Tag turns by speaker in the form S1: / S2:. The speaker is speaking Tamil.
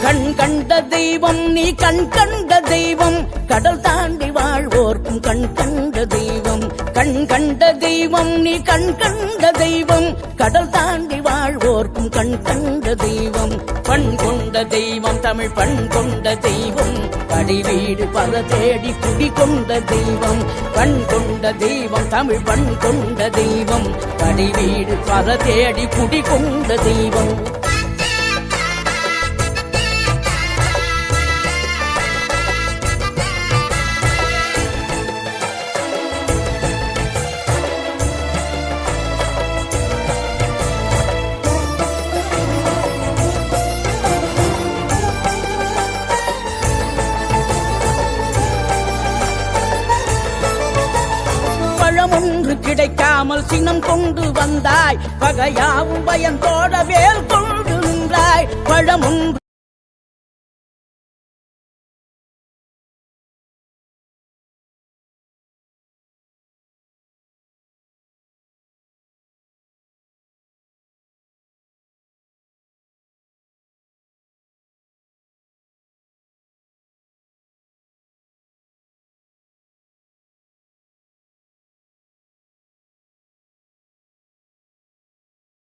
S1: கண் கண்ட தெய்வம் நீ கண் கண்ட தெய்வம் கடல் தாண்டி வாழ்வோர்க்கும் கண் கண்ட தெய்வம் கண் கண்ட தெய்வம் நீ கண் கண்ட தெய்வம் கடல் தாண்டி வாழ்வோர்க்கும் கண் கண்ட தெய்வம் பண் கொண்ட தெய்வம் தமிழ் பண் கொண்ட தெய்வம் படிவீடு பல தேடி குடி கொண்ட தெய்வம் பண் கொண்ட தெய்வம் தமிழ் பண் கொண்ட தெய்வம் படிவீடு பல தேடி குடி கொண்ட தெய்வம் ஒன்று கிடைக்காமல் சினம் கொண்டு வந்தாய் பகையாவும் பயந்தோட வேல் கொண்டு நின்றாய் பழம் ஒன்று